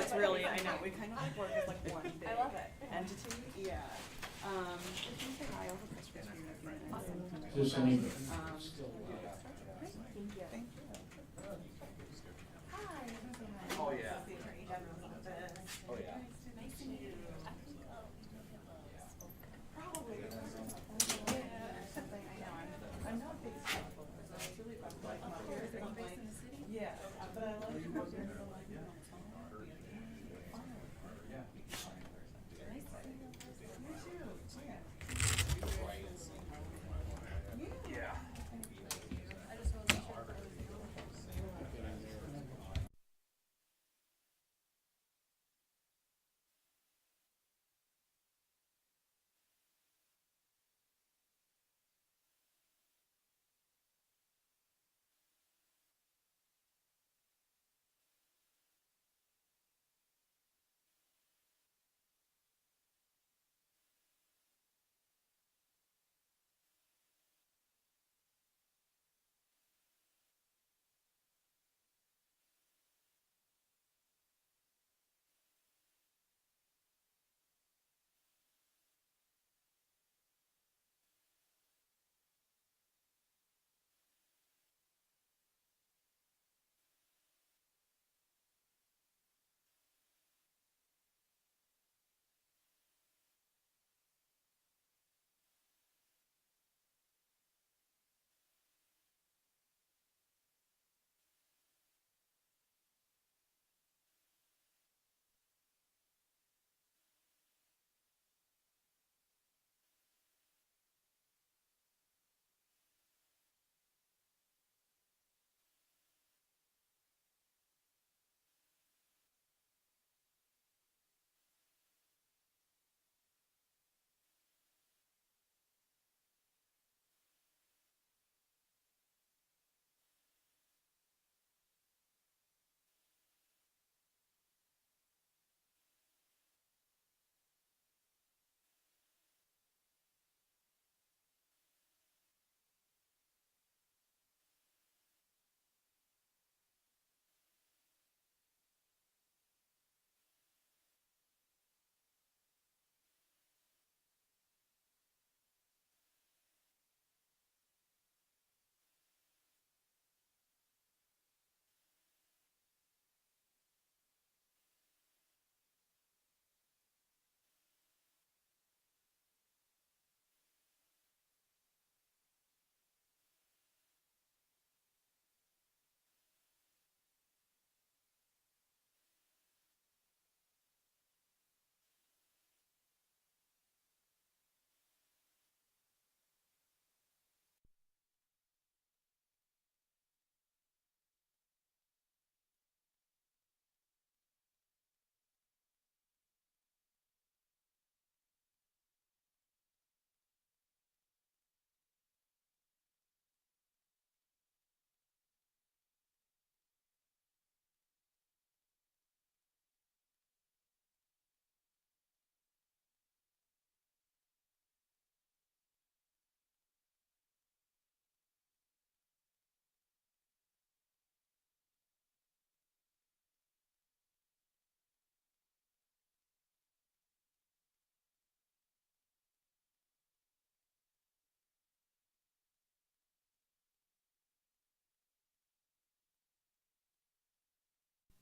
it's really, I know, we kind of like work as like one big I love it. entity, yeah. We can say hi over Christmas for you in a few minutes. Is this any? Thank you. Thank you. Hi. Oh, yeah. The Attorney General's office. Oh, yeah. Nice to meet you. Probably. Yeah, something, I know, I'm not a big scholar, so it's really about like my years and like, yeah, but I like to work in the like, you know, some of the Yeah. Nice to see you. You too, yeah. Yeah. I just wasn't sure.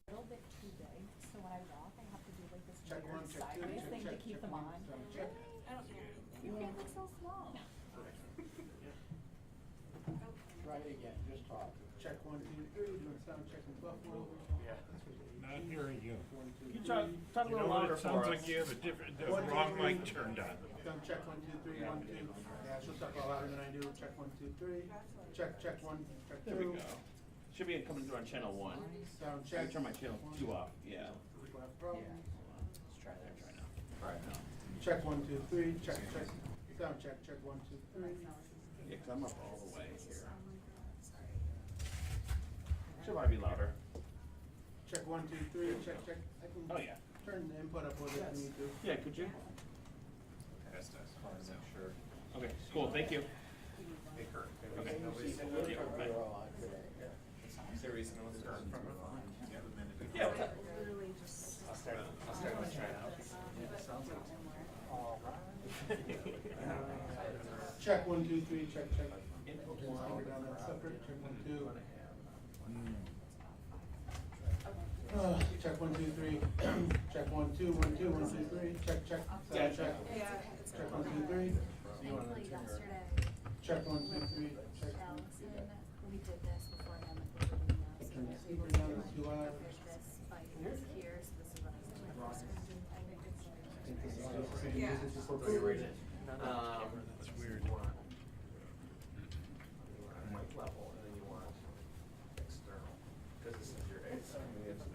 A little bit too big, so when I walk, I have to do like this Check weird one, check two, sideways check, thing to check, keep check them one, on. sound check. I don't know. You can't look so small. Try it again, just talk. Check 1, 2, 3, doing sound check in Buffalo. Yeah. Not hearing you. 1, 2, You 3. talk a You little know what, louder it for sounds us. like you have a different, the 1, 2, wrong 3. mic turned on. Done, check 1, 2, 3, 1, 2. Yeah, she'll talk a lot louder than I do. Check 1, 2, 3. Check 1, check 2. There we go. Should be coming through on channel 1. Sound I check. can turn my channel 2 off. Yeah. If we have problems. Let's try that. Try now. Try it now. Check 1, 2, 3. Check. Sound check. Check 1, 2, 3. Yeah, 'cause I'm up all the way here. Should probably be louder. Check 1, 2, 3. Check. I can Oh yeah. turn the input up with it if you need to. Yeah, could you? Test us, sure. Okay, cool. Thank you. Hey Kurt. Okay. Nobody's Yeah, bye. Is there a reason no one's heard from him? Do you have a minute? Yeah, what's up? Literally just. Check 1, 2, 3, check, check. We're down that separate, check 1, 2. Check 1, 2, 3. Check 1, 2, 1, 2, 1, 2, 3. Check, check. Yeah, Sound check. Check 1, 2, 3. Thankfully yesterday, Check 1, 2, 3. Check. Allison, we did this before him, like we were doing that, so Turn we the were able speaker to down, like, it's too loud. fish this bite is here, so this is what I was doing. I think this is Yeah. just the same. This is just That's weird. You want mic level, and then you want external, because this is your, it's an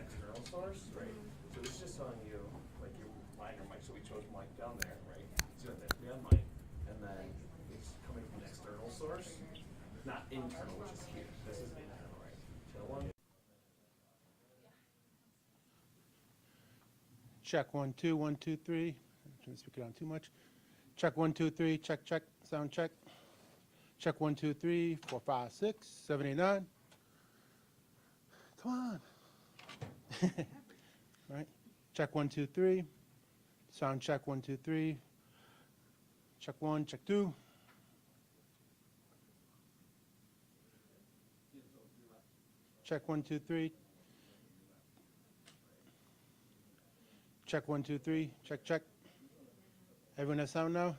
external source, right? So this is just telling you, like, your minor mic, so we chose mic down there, right? So we have mic, and then it's coming from an external source, not internal, which is here. This is internal, right? So one. Check 1, 2, 1, 2, 3. Turn the speaker down too much. Check 1, 2, 3. Check, check. Sound check. Check 1, 2, 3, 4, 5, 6, 7, 8, 9. Come on. Right. Check 1, 2, 3. Sound check 1, 2, 3. Check 1, check 2. Check 1, 2, 3. Check 1, 2, 3. Check, check. Everyone has sound now?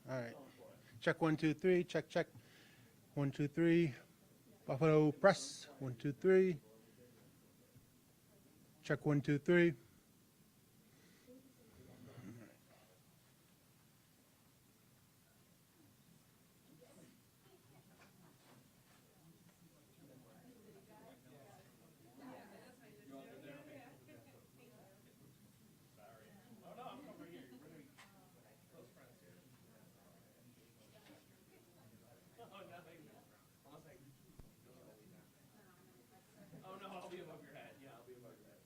All right. Check 1, 2, 3. Check, check. 1, 2, 3. Buffalo press. 1, 2, 3. Check 1, 2, 3. Oh no, I'll be above your head. Yeah, I'll be above your head.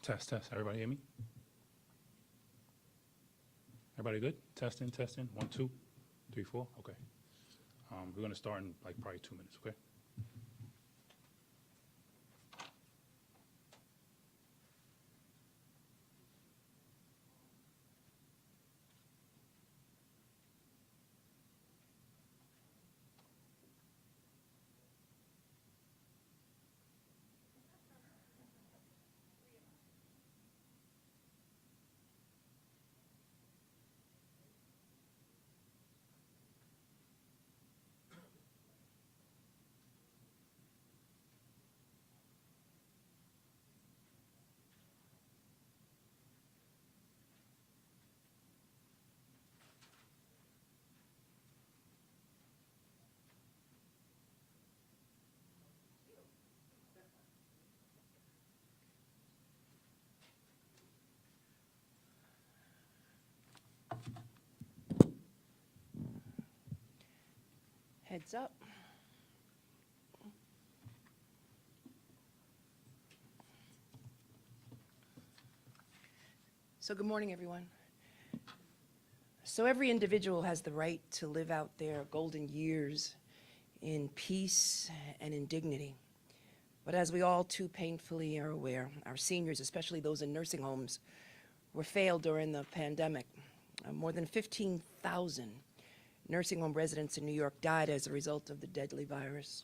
Test, test. Everybody hear me? Everybody good? Testing, testing. 1, 2, 3, 4. Okay. We're going to start in like probably 2 minutes, okay? Heads up. So good morning, everyone. So every individual has the right to live out their golden years in peace and in dignity. But as we all too painfully are aware, our seniors, especially those in nursing homes, were failed during the pandemic. More than 15,000 nursing home residents in New York died as a result of the deadly virus.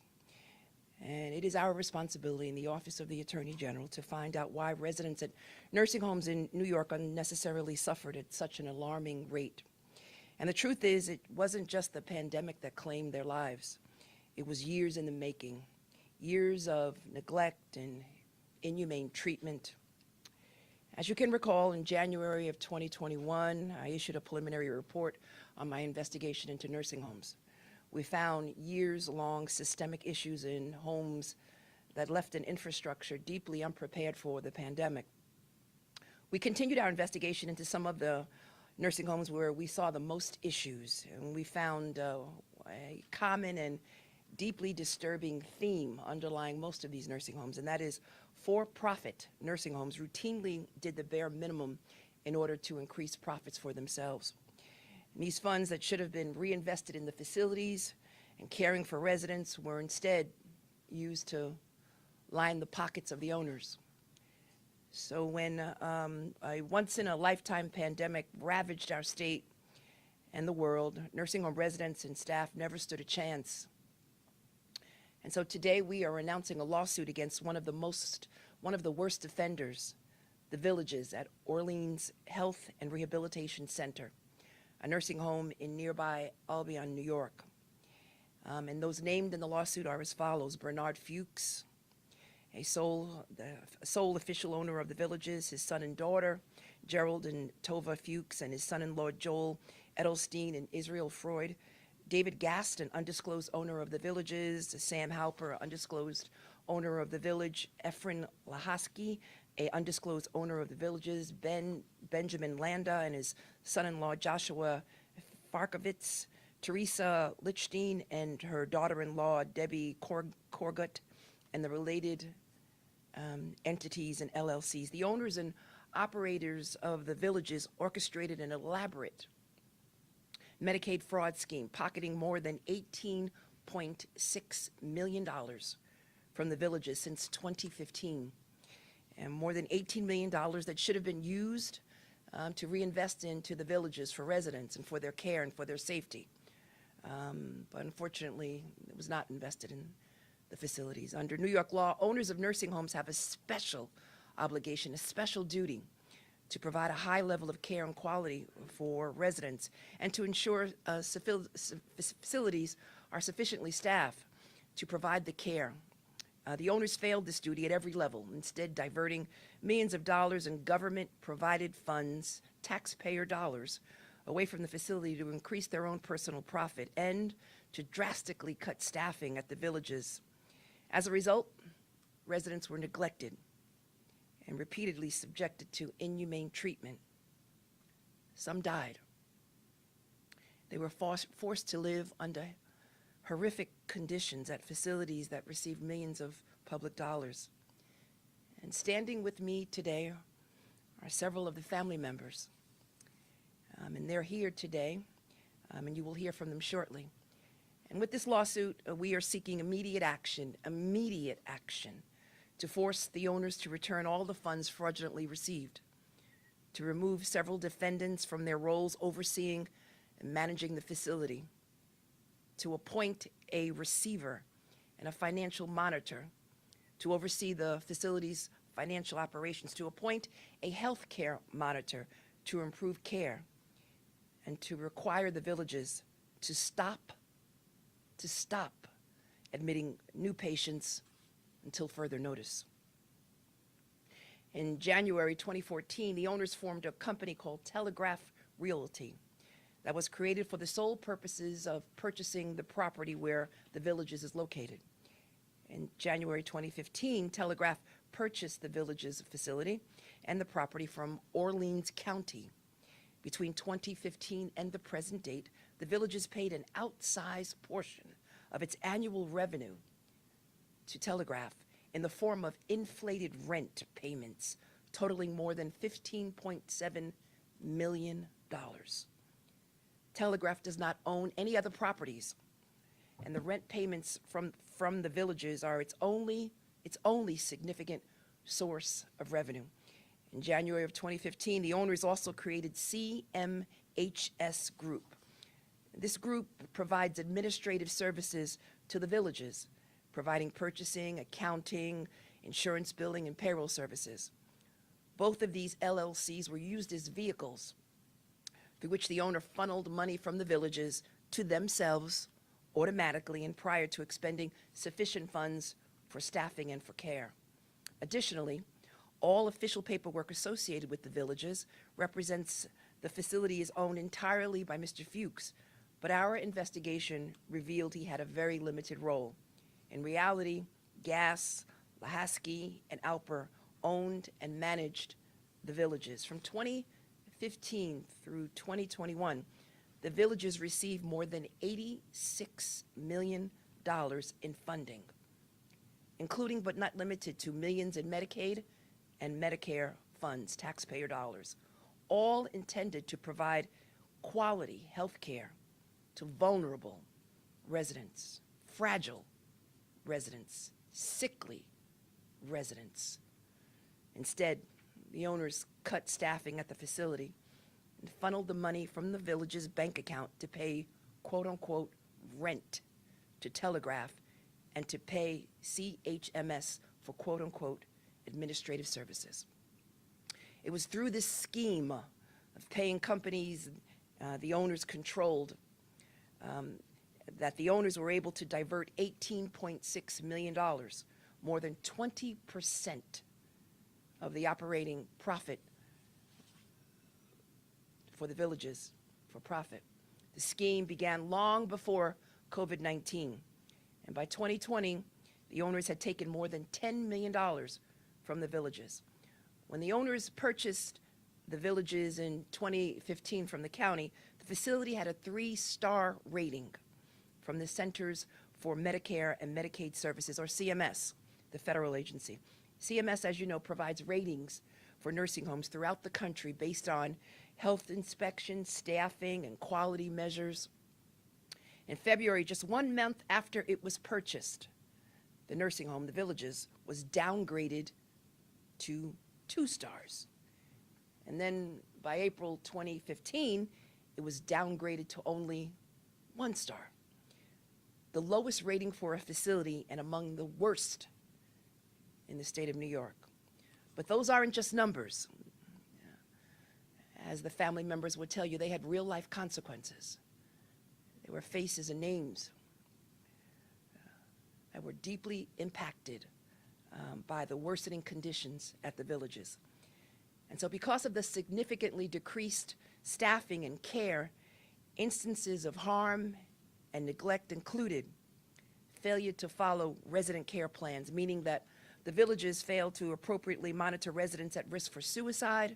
And it is our responsibility in the Office of the Attorney General to find out why residents at nursing homes in New York unnecessarily suffered at such an alarming rate. And the truth is, it wasn't just the pandemic that claimed their lives. It was years in the making, years of neglect and inhumane treatment. As you can recall, in January of 2021, I issued a preliminary report on my investigation into nursing homes. We found years-long systemic issues in homes that left an infrastructure deeply unprepared for the pandemic. We continued our investigation into some of the nursing homes where we saw the most issues, and we found a common and deeply disturbing theme underlying most of these nursing homes, and that is for-profit nursing homes routinely did the bare minimum in order to increase profits for themselves. And these funds that should have been reinvested in the facilities and caring for residents were instead used to line the pockets of the owners. So when a once-in-a-lifetime pandemic ravaged our state and the world, nursing home residents and staff never stood a chance. And so today we are announcing a lawsuit against one of the worst offenders, the Villages at Orleans Health and Rehabilitation Center, a nursing home in nearby Albion, New York. And those named in the lawsuit are as follows: Bernard Fuchs, the sole official owner of the Villages, his son and daughter, Gerald and Tova Fuchs, and his son-in-law Joel Edelstein and Israel Freud, David Gast, an undisclosed owner of the Villages, Sam Halper, undisclosed owner of the Village, Efren Lahaski, a undisclosed owner of the Villages, Benjamin Landa and his son-in-law Joshua Farkovitz, Teresa Lichstein and her daughter-in-law Debbie Korgut, and the related entities and LLCs. The owners and operators of the Villages orchestrated an elaborate Medicaid fraud scheme, pocketing more than $18.6 million from the Villages since 2015. And more than $18 million that should have been used to reinvest into the Villages for residents and for their care and for their safety. But unfortunately, it was not invested in the facilities. Under New York law, owners of nursing homes have a special obligation, a special duty to provide a high level of care and quality for residents and to ensure facilities are sufficiently staffed to provide the care. The owners failed this duty at every level, instead diverting millions of dollars in government-provided funds, taxpayer dollars, away from the facility to increase their own personal profit and to drastically cut staffing at the Villages. As a result, residents were neglected and repeatedly subjected to inhumane treatment. Some died. They were forced to live under horrific conditions at facilities that received millions of public dollars. And standing with me today are several of the family members. And they're here today, and you will hear from them shortly. And with this lawsuit, we are seeking immediate action to force the owners to return all the funds fraudulently received, to remove several defendants from their roles overseeing and managing the facility, to appoint a receiver and a financial monitor to oversee the facility's financial operations, to appoint a health care monitor to improve care, and to require the villages to stop admitting new patients until further notice. In January 2014, the owners formed a company called Telegraph Realty that was created for the sole purposes of purchasing the property where the Villages is located. In January 2015, Telegraph purchased the Villages facility and the property from Orleans County. Between 2015 and the present date, the Villages paid an outsized portion of its annual revenue to Telegraph in the form of inflated rent payments totaling more than $15.7 million. Telegraph does not own any other properties, and the rent payments from the Villages are its only significant source of revenue. In January of 2015, the owners also created CMHS Group. This group provides administrative services to the Villages, providing purchasing, accounting, insurance billing, and payroll services. Both of these LLCs were used as vehicles through which the owner funneled money from the Villages to themselves automatically and prior to expending sufficient funds for staffing and for care. Additionally, all official paperwork associated with the Villages represents the facility is owned entirely by Mr. Fuchs, but our investigation revealed he had a very limited role. In reality, Gass, Lahaski, and Alper owned and managed the Villages. From 2015 through 2021, the Villages received more than $86 million in funding, including but not limited to millions in Medicaid and Medicare funds, taxpayer dollars, all intended to provide quality health care to vulnerable residents, fragile residents, sickly residents. Instead, the owners cut staffing at the facility and funneled the money from the Village's bank account to pay quote-unquote rent to Telegraph and to pay CHMS for quote-unquote administrative services. It was through this scheme of paying companies the owners controlled that the owners were able to divert $18.6 million, more than 20% of the operating profit for the Villages for profit. The scheme began long before COVID-19, and by 2020, the owners had taken more than $10 million from the Villages. When the owners purchased the Villages in 2015 from the county, the facility had a 3-star rating from the Centers for Medicare and Medicaid Services, or CMS, the federal agency. CMS, as you know, provides ratings for nursing homes throughout the country based on health inspections, staffing, and quality measures. In February, just 1 month after it was purchased, the nursing home, the Villages, was downgraded to 2 stars. And then by April 2015, it was downgraded to only 1 star. The lowest rating for a facility and among the worst in the state of New York. But those aren't just numbers. As the family members would tell you, they had real-life consequences. They were faces and names that were deeply impacted by the worsening conditions at the Villages. And so because of the significantly decreased staffing and care, instances of harm and neglect included failure to follow resident care plans, meaning that the Villages failed to appropriately monitor residents at risk for suicide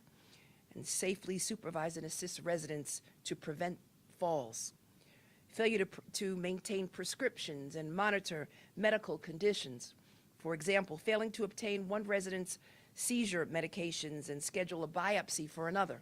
and safely supervise and assist residents to prevent falls. Failure to maintain prescriptions and monitor medical conditions. For example, failing to obtain one resident's seizure medications and schedule a biopsy for another.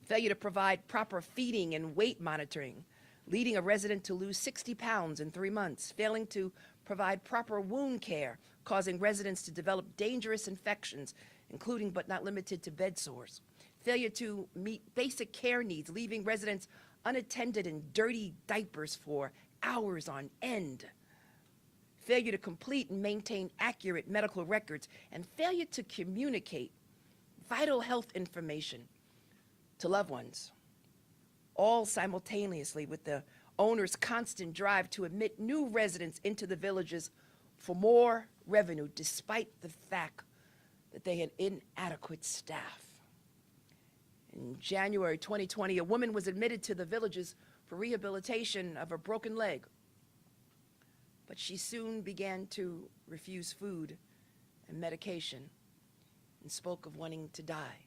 Failure to provide proper feeding and weight monitoring, leading a resident to lose 60 pounds in 3 months. Failing to provide proper wound care, causing residents to develop dangerous infections, including but not limited to bed sores. Failure to meet basic care needs, leaving residents unattended in dirty diapers for hours on end. Failure to complete and maintain accurate medical records, and failure to communicate vital health information to loved ones, all simultaneously with the owner's constant drive to admit new residents into the villages for more revenue, despite the fact that they had inadequate staff. In January 2020, a woman was admitted to the villages for rehabilitation of a broken leg, but she soon began to refuse food and medication and spoke of wanting to die.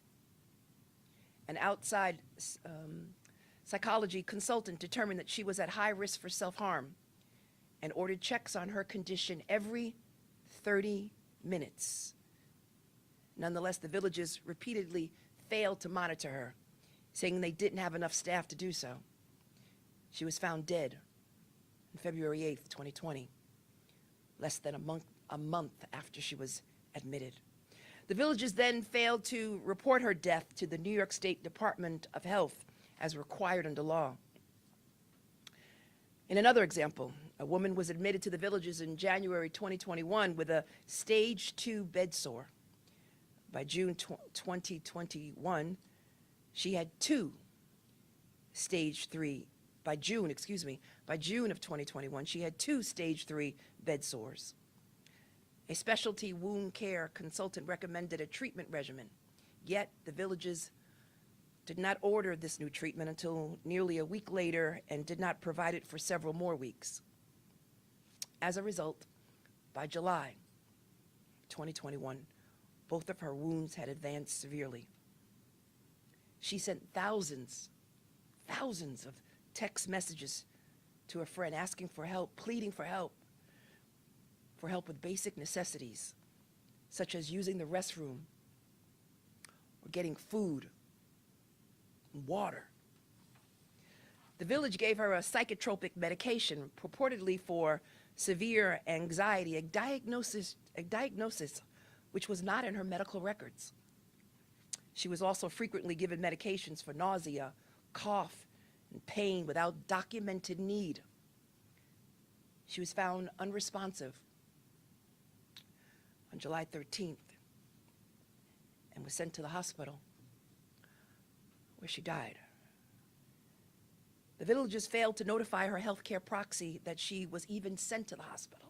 An outside psychology consultant determined that she was at high risk for self-harm and ordered checks on her condition every 30 minutes. Nonetheless, the villages repeatedly failed to monitor her, saying they didn't have enough staff to do so. She was found dead on February 8th, 2020, less than a month after she was admitted. The villages then failed to report her death to the New York State Department of Health as required under law. In another example, a woman was admitted to the villages in January 2021 with a stage 2 bed sore. By June 2021, she had 2 stage 3. By June of 2021, she had 2 stage 3 bed sores. A specialty wound care consultant recommended a treatment regimen, yet the villages did not order this new treatment until nearly a week later and did not provide it for several more weeks. As a result, by July 2021, both of her wounds had advanced severely. She sent thousands of text messages to a friend asking for help, pleading for help with basic necessities, such as using the restroom or getting food and water. The village gave her a psychotropic medication, purportedly for severe anxiety, a diagnosis which was not in her medical records. She was also frequently given medications for nausea, cough, and pain without documented need. She was found unresponsive on July 13th and was sent to the hospital where she died. The villagers failed to notify her healthcare proxy that she was even sent to the hospital.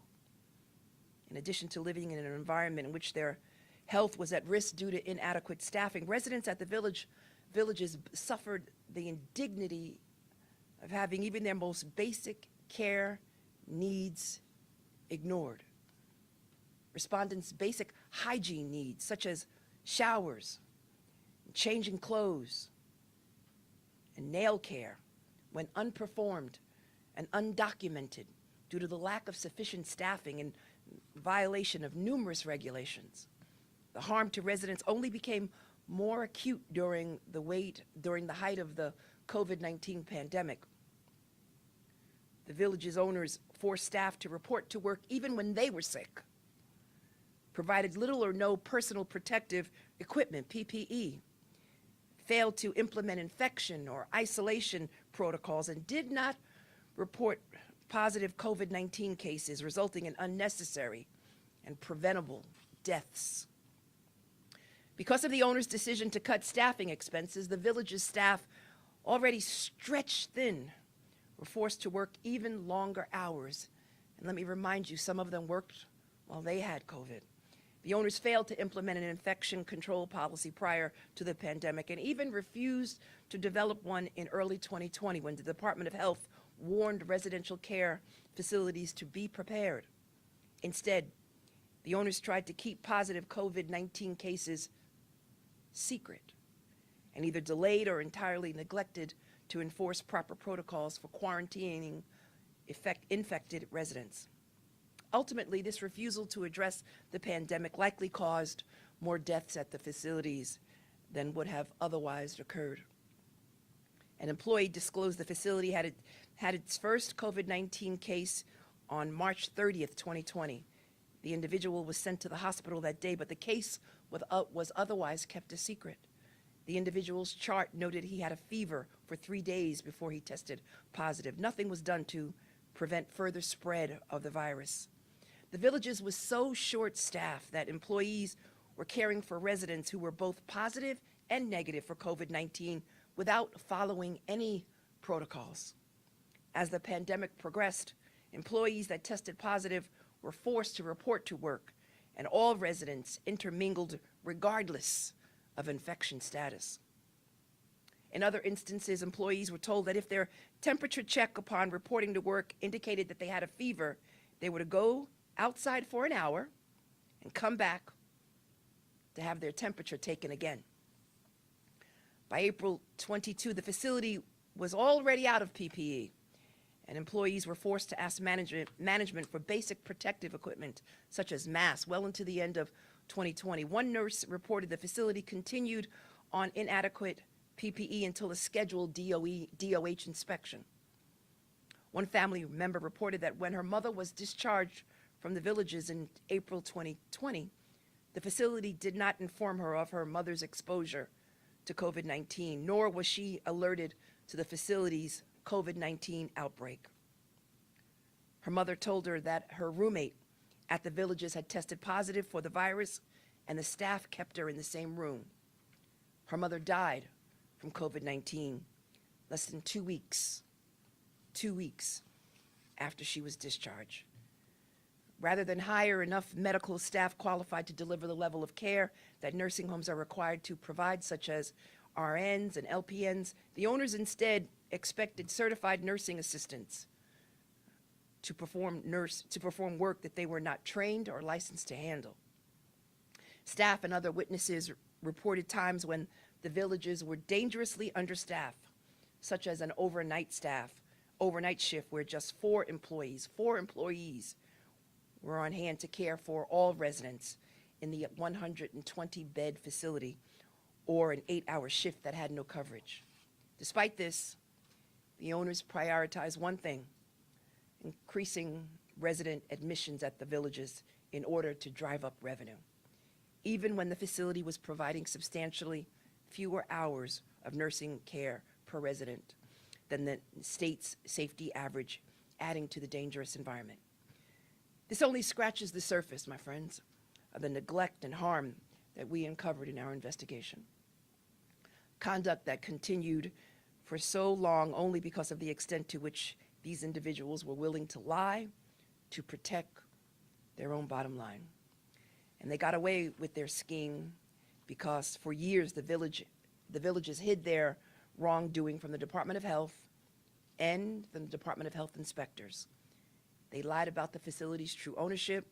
In addition to living in an environment in which their health was at risk due to inadequate staffing, residents at the villages suffered the indignity of having even their most basic care needs ignored. Respondents' basic hygiene needs, such as showers, changing clothes, and nail care, went unperformed and undocumented due to the lack of sufficient staffing and violation of numerous regulations. The harm to residents only became more acute during the height of the COVID-19 pandemic. The village's owners forced staff to report to work even when they were sick, provided little or no personal protective equipment, PPE, failed to implement infection or isolation protocols, and did not report positive COVID-19 cases, resulting in unnecessary and preventable deaths. Because of the owner's decision to cut staffing expenses, the village's staff, already stretched thin, were forced to work even longer hours. And let me remind you, some of them worked while they had COVID. The owners failed to implement an infection control policy prior to the pandemic and even refused to develop one in early 2020 when the Department of Health warned residential care facilities to be prepared. Instead, the owners tried to keep positive COVID-19 cases secret and either delayed or entirely neglected to enforce proper protocols for quarantining infected residents. Ultimately, this refusal to address the pandemic likely caused more deaths at the facilities than would have otherwise occurred. An employee disclosed the facility had its first COVID-19 case on March 30th, 2020. The individual was sent to the hospital that day, but the case was otherwise kept a secret. The individual's chart noted he had a fever for 3 days before he tested positive. Nothing was done to prevent further spread of the virus. The villages was so short-staffed that employees were caring for residents who were both positive and negative for COVID-19 without following any protocols. As the pandemic progressed, employees that tested positive were forced to report to work, and all residents intermingled regardless of infection status. In other instances, employees were told that if their temperature check upon reporting to work indicated that they had a fever, they were to go outside for an hour and come back to have their temperature taken again. By April 22, the facility was already out of PPE, and employees were forced to ask management for basic protective equipment, such as masks, well into the end of 2020. One nurse reported the facility continued on inadequate PPE until a scheduled DOH inspection. One family member reported that when her mother was discharged from the villages in April 2020, the facility did not inform her of her mother's exposure to COVID-19, nor was she alerted to the facility's COVID-19 outbreak. Her mother told her that her roommate at the villages had tested positive for the virus, and the staff kept her in the same room. Her mother died from COVID-19 less than 2 weeks after she was discharged. Rather than hire enough medical staff qualified to deliver the level of care that nursing homes are required to provide, such as RNs and LPNs, the owners instead expected certified nursing assistants to perform work that they were not trained or licensed to handle. Staff and other witnesses reported times when the villages were dangerously understaffed, such as an overnight shift where just 4 employees were on hand to care for all residents in the 120-bed facility, or an 8-hour shift that had no coverage. Despite this, the owners prioritized one thing: increasing resident admissions at the villages in order to drive up revenue, even when the facility was providing substantially fewer hours of nursing care per resident than the state's safety average, adding to the dangerous environment. This only scratches the surface, my friends, of the neglect and harm that we uncovered in our investigation. Conduct that continued for so long only because of the extent to which these individuals were willing to lie to protect their own bottom line. And they got away with their scheme because for years the villages hid their wrongdoing from the Department of Health and the Department of Health inspectors. They lied about the facility's true ownership.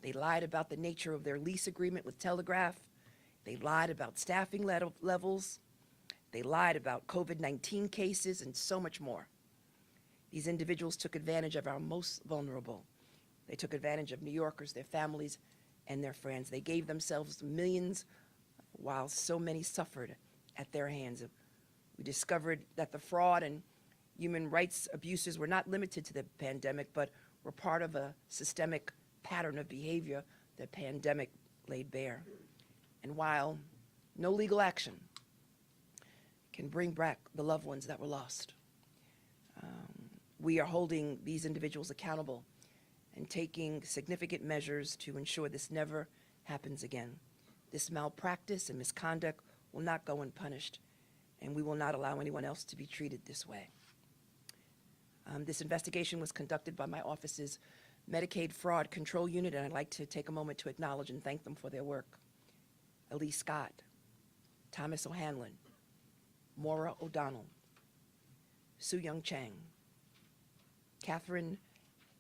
They lied about the nature of their lease agreement with Telegraph. They lied about staffing levels. They lied about COVID-19 cases and so much more. These individuals took advantage of our most vulnerable. They took advantage of New Yorkers, their families, and their friends. They gave themselves millions while so many suffered at their hands. We discovered that the fraud and human rights abuses were not limited to the pandemic, but were part of a systemic pattern of behavior the pandemic laid bare. And while no legal action can bring back the loved ones that were lost, we are holding these individuals accountable and taking significant measures to ensure this never happens again. This malpractice and misconduct will not go unpunished, and we will not allow anyone else to be treated this way. This investigation was conducted by my office's Medicaid Fraud Control Unit, and I'd like to take a moment to acknowledge and thank them for their work. Elise Scott, Thomas O'Hanlon, Maura O'Donnell, Soo Young Chang, Catherine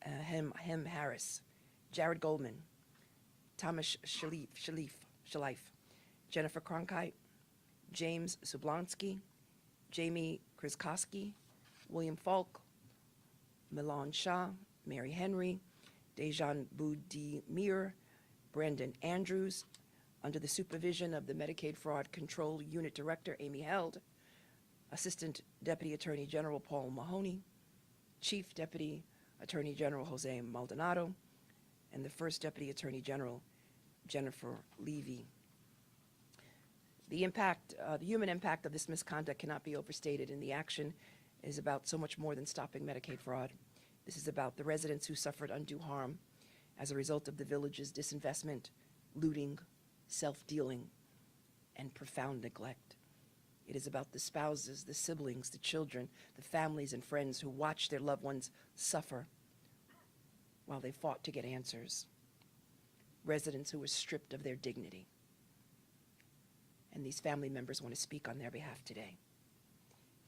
Hem Harris, Jared Goldman, Thomas Shalif, Jennifer Cronkite, James Sublonsky, Jamie Kriskowski, William Falk, Milan Shah, Mary Henry, Dejan Budimir, Brandon Andrews, under the supervision of the Medicaid Fraud Control Unit Director, Amy Held, Assistant Deputy Attorney General Paul Mahoney, Chief Deputy Attorney General Jose Maldonado, and the First Deputy Attorney General, Jennifer Levy. The human impact of this misconduct cannot be overstated, and the action is about so much more than stopping Medicaid fraud. This is about the residents who suffered undue harm as a result of the village's disinvestment, looting, self-dealing, and profound neglect. It is about the spouses, the siblings, the children, the families and friends who watched their loved ones suffer while they fought to get answers. Residents who were stripped of their dignity. And these family members want to speak on their behalf today.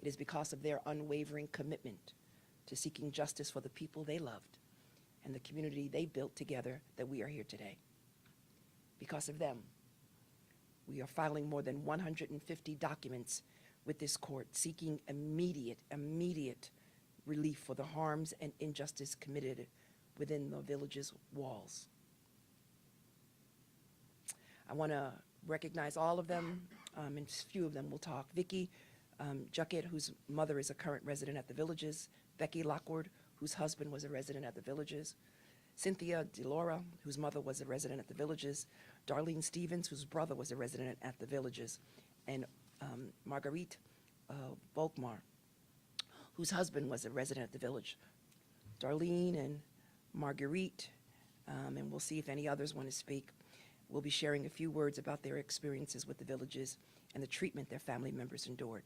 It is because of their unwavering commitment to seeking justice for the people they loved and the community they built together that we are here today. Because of them, we are filing more than 150 documents with this court seeking immediate relief for the harms and injustice committed within the village's walls. I want to recognize all of them, and a few of them will talk. Vicky Juckett, whose mother is a current resident at the Villages. Becky Lockwood, whose husband was a resident at the Villages. Cynthia DeLaura, whose mother was a resident at the Villages. Darlene Stevens, whose brother was a resident at the Villages. And Marguerite Volkmar, whose husband was a resident at the Village. Darlene and Marguerite, and we'll see if any others want to speak, will be sharing a few words about their experiences with the Villages and the treatment their family members endured.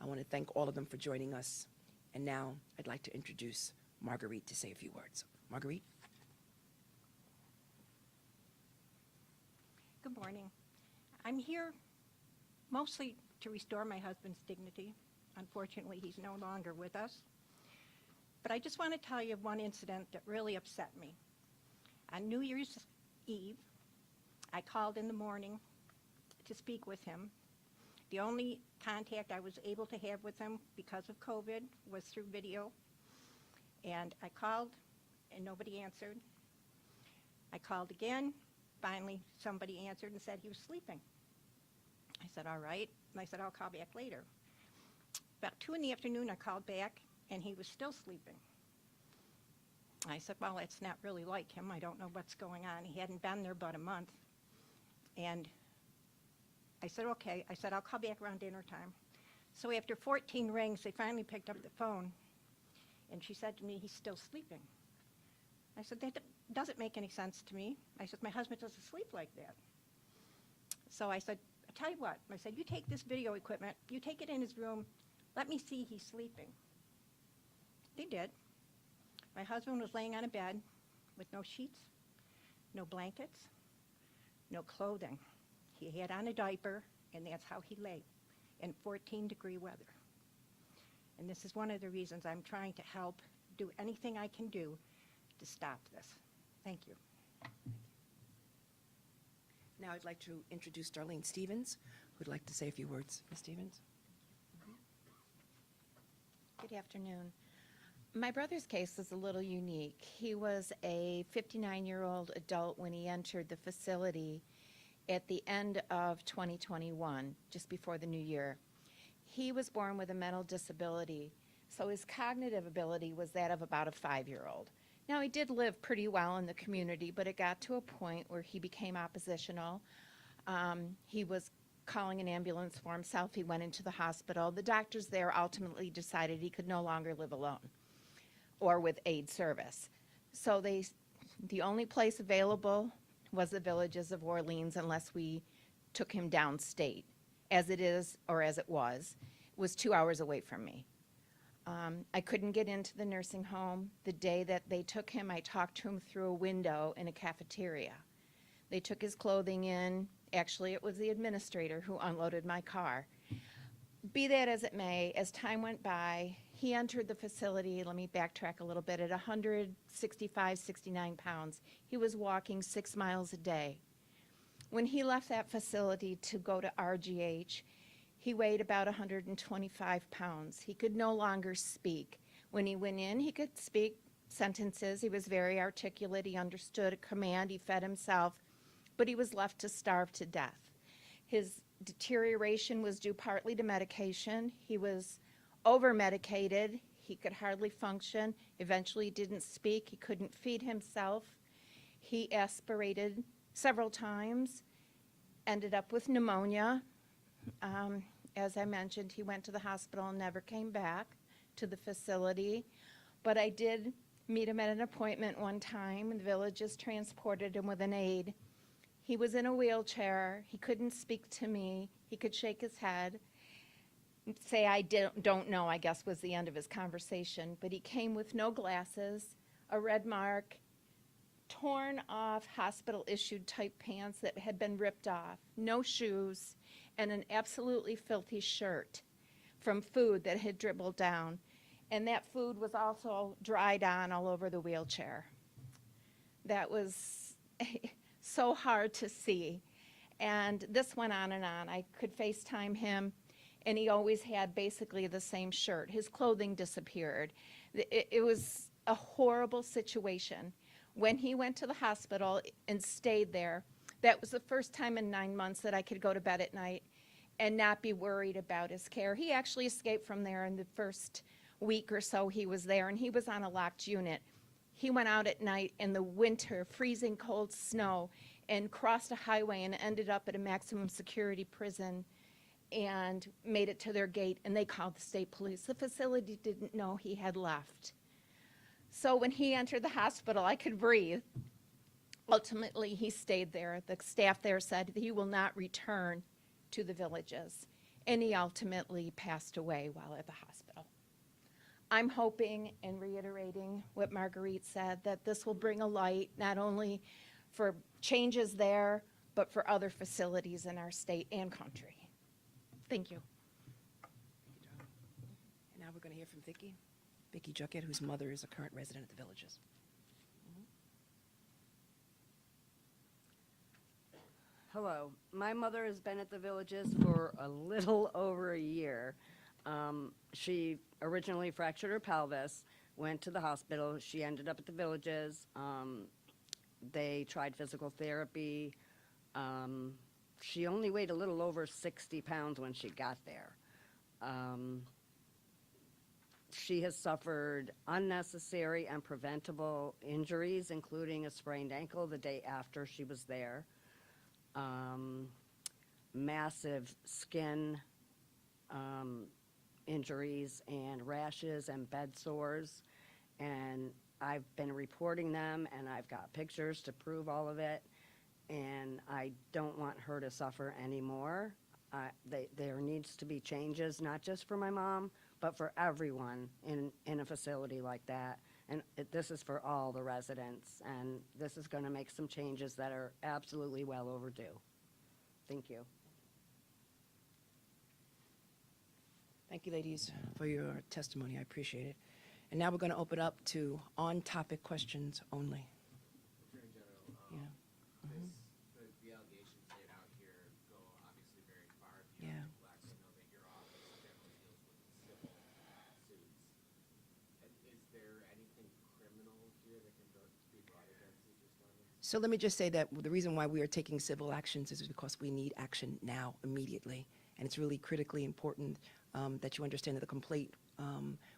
I want to thank all of them for joining us. And now I'd like to introduce Marguerite to say a few words. Marguerite? Good morning. I'm here mostly to restore my husband's dignity. Unfortunately, he's no longer with us. But I just want to tell you of one incident that really upset me. On New Year's Eve, I called in the morning to speak with him. The only contact I was able to have with him because of COVID was through video. And I called and nobody answered. I called again. Finally, somebody answered and said he was sleeping. I said, all right. And I said, I'll call back later. About 2 in the afternoon, I called back and he was still sleeping. I said, well, it's not really like him. I don't know what's going on. He hadn't been there but a month. And I said, okay. I said, I'll call back around dinner time. So after 14 rings, they finally picked up the phone. And she said to me, he's still sleeping. I said, that doesn't make any sense to me. I said, my husband doesn't sleep like that. So I said, I'll tell you what. I said, you take this video equipment, you take it in his room, let me see he's sleeping. They did. My husband was laying on a bed with no sheets, no blankets, no clothing. He had on a diaper, and that's how he lay, in 14-degree weather. And this is one of the reasons I'm trying to help do anything I can do to stop this. Thank you. Now I'd like to introduce Darlene Stevens, who'd like to say a few words. Ms. Stevens? Good afternoon. My brother's case is a little unique. He was a 59-year-old adult when he entered the facility at the end of 2021, just before the new year. He was born with a mental disability, so his cognitive ability was that of about a 5-year-old. Now, he did live pretty well in the community, but it got to a point where he became oppositional. He was calling an ambulance for himself. He went into the hospital. The doctors there ultimately decided he could no longer live alone or with aid service. So the only place available was the Villages of Orleans, unless we took him downstate, as it is, or as it was 2 hours away from me. I couldn't get into the nursing home. The day that they took him, I talked to him through a window in a cafeteria. They took his clothing in. Actually, it was the administrator who unloaded my car. Be that as it may, as time went by, he entered the facility, let me backtrack a little bit, at 165, 69 pounds. He was walking 6 miles a day. When he left that facility to go to RGH, he weighed about 125 pounds. He could no longer speak. When he went in, he could speak sentences. He was very articulate. He understood a command. He fed himself. but he was left to starve to death. His deterioration was due partly to medication. He was over-medicated. He could hardly function, eventually didn't speak. He couldn't feed himself. He aspirated several times, ended up with pneumonia. As I mentioned, he went to the hospital and never came back to the facility. But I did meet him at an appointment one time, and the Villages transported him with an aide. He was in a wheelchair. He couldn't speak to me. He could shake his head, say, I don't know, I guess was the end of his conversation. But he came with no glasses, a red mark, torn off hospital-issued tight pants that had been ripped off, no shoes, and an absolutely filthy shirt from food that had dribbled down. And that food was also dried on all over the wheelchair. That was so hard to see. And this went on and on. I could FaceTime him, and he always had basically the same shirt. His clothing disappeared. It was a horrible situation. When he went to the hospital and stayed there, that was the first time in 9 months that I could go to bed at night and not be worried about his care. He actually escaped from there in the first week or so he was there, and he was on a locked unit. He went out at night in the winter, freezing cold snow, and crossed a highway and ended up at a maximum security prison and made it to their gate, and they called the state police. The facility didn't know he had left. So when he entered the hospital, I could breathe. Ultimately, he stayed there. The staff there said that he will not return to the Villages, and he ultimately passed away while at the hospital. I'm hoping and reiterating what Marguerite said, that this will bring a light not only for changes there, but for other facilities in our state and country. Thank you. And now we're going to hear from Vicki Juckett, whose mother is a current resident at the Villages. Hello. My mother has been at the Villages for a little over a year. She originally fractured her pelvis, went to the hospital. She ended up at the Villages. They tried physical therapy. She only weighed a little over 60 pounds when she got there. She has suffered unnecessary and preventable injuries, including a sprained ankle the day after she was there. Massive skin injuries and rashes and bed sores, and I've been reporting them, and I've got pictures to prove all of it, and I don't want her to suffer anymore. There needs to be changes, not just for my mom, but for everyone in a facility like that. And this is for all the residents, and this is going to make some changes that are absolutely well overdue. Thank you. Thank you, ladies, for your testimony. I appreciate it. And now we're going to open up to on-topic questions only. Attorney General, Yeah. the allegations laid out here go obviously very far Yeah. beyond the blacks. I know that your office generally deals with civil suits. Is there anything criminal here that can be brought against these respondents? So let me just say that the reason why we are taking civil actions is because we need action now, immediately. And it's really critically important that you understand that the complaint,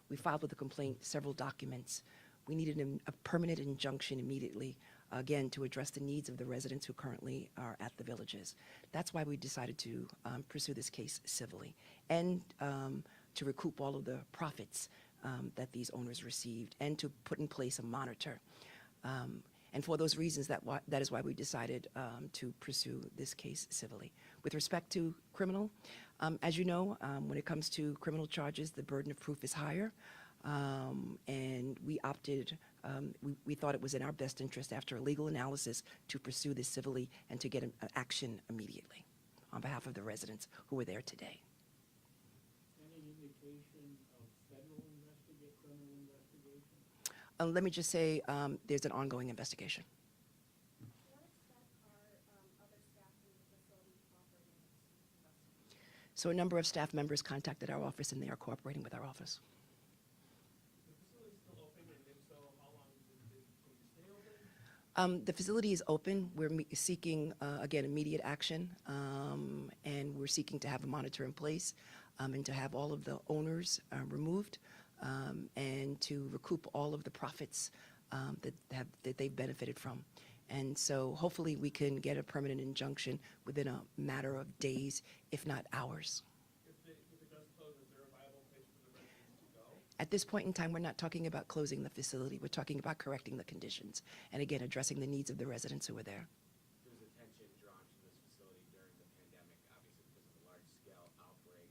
we filed with the complaint several documents. We needed a permanent injunction immediately, again, to address the needs of the residents who currently are at the Villages. That's why we decided to pursue this case civilly and to recoup all of the profits that these owners received and to put in place a monitor. And for those reasons, that is why we decided to pursue this case civilly. With respect to criminal, as you know, when it comes to criminal charges, the burden of proof is higher. And we opted, we thought it was in our best interest after a legal analysis to pursue this civilly and to get an action immediately on behalf of the residents who were there today. Any indication of federal criminal investigation? Let me just say there's an ongoing investigation. So a number of staff members contacted our office, and they are cooperating with our office. The facility is still open, and if so, how long can you stay The facility is open. We're seeking, again, immediate action, and we're seeking to have a monitor in place and to have all of the owners removed and to recoup all of the profits that they've benefited from. And so hopefully we can get a permanent injunction within a matter of days, if not hours. If it does close, is there a viable place for the residents to go? At this point in time, we're not talking about closing the facility. We're talking about correcting the conditions and, again, addressing the needs of the residents who are there. There was attention drawn to this facility during the pandemic, obviously because of the large-scale outbreak.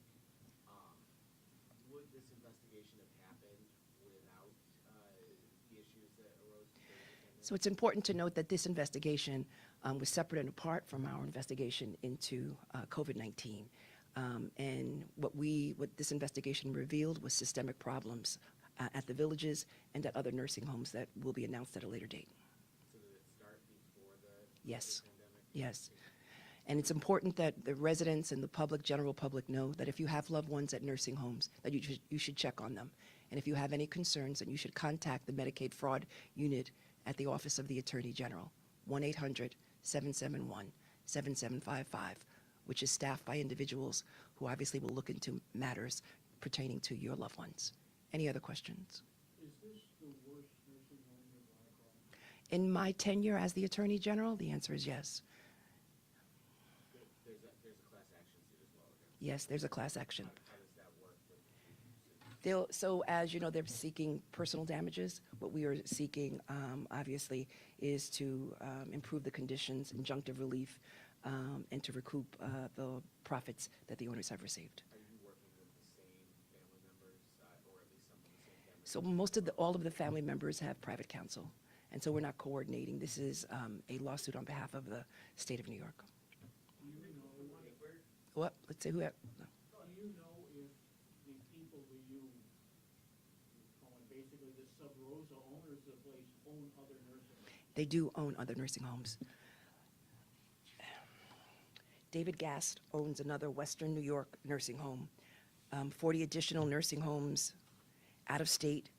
Would this investigation have happened without the issues that arose during the pandemic? So it's important to note that this investigation was separate and apart from our investigation into COVID-19. And what this investigation revealed was systemic problems at the villages and at other nursing homes that will be announced at a later date. So did it start before the Yes. pandemic? Yes. And it's important that the residents and the public, general public, know that if you have loved ones at nursing homes, that you should check on them. And if you have any concerns, then you should contact the Medicaid Fraud Unit at the Office of the Attorney General, 1-800-771-7755, which is staffed by individuals who obviously will look into matters pertaining to your loved ones. Any other questions? Is this the worst nursing home you've run across? In my tenure as the Attorney General, the answer is yes. There's a class action suit as well against. Yes, there's a class action. How does that work with So as you know, they're seeking personal damages. What we are seeking, obviously, is to improve the conditions, injunctive relief, and to recoup the profits that the owners have received. Are you working with the same family members, or at least some of the same family members? So all of the family members have private counsel, and so we're not coordinating. This is a lawsuit on behalf of the state of New York. Do you know, What? Let's say who? do you know if the people that you call it basically the sub rosa owners of the place own other nursing homes? They do own other nursing homes. David Gast owns another Western New York nursing home, 40 additional nursing homes out of state,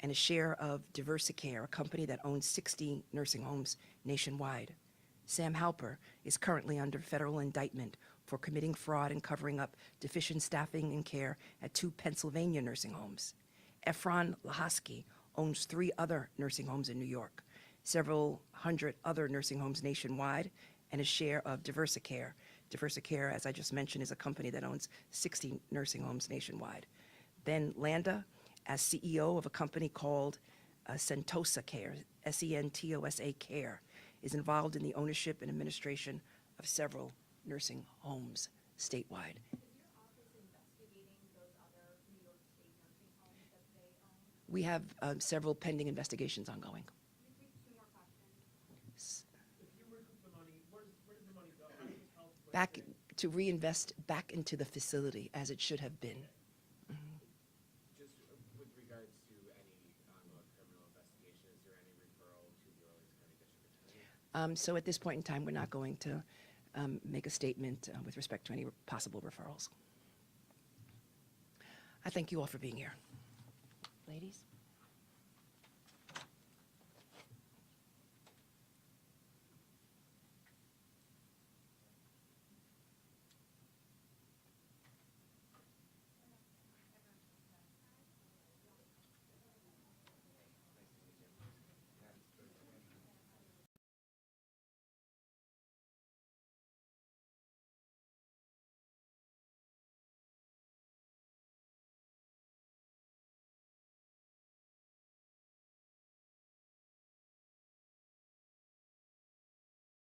and a share of Diversicare, a company that owns 60 nursing homes nationwide. Sam Halper is currently under federal indictment for committing fraud and covering up deficient staffing and care at 2 Pennsylvania nursing homes. Efron Lahosky owns 3 other nursing homes in New York, several hundred other nursing homes nationwide, and a share of Diversicare. Diversicare, as I just mentioned, is a company that owns 60 nursing homes nationwide. Ben Landa, as CEO of a company called Sentosa Care, Sentosa Care, is involved in the ownership and administration of several nursing homes statewide. Is your office investigating those other New York State nursing homes that they own? We have several pending investigations ongoing. Two more questions. If you recoup the money, where does the money go? How does health Back to reinvest back into the facility as it should have been. Just with regards to any ongoing criminal investigation, is there any referral to the Orleans County District Attorney? So at this point in time, we're not going to make a statement with respect to any possible referrals. I thank you all for being here. Ladies?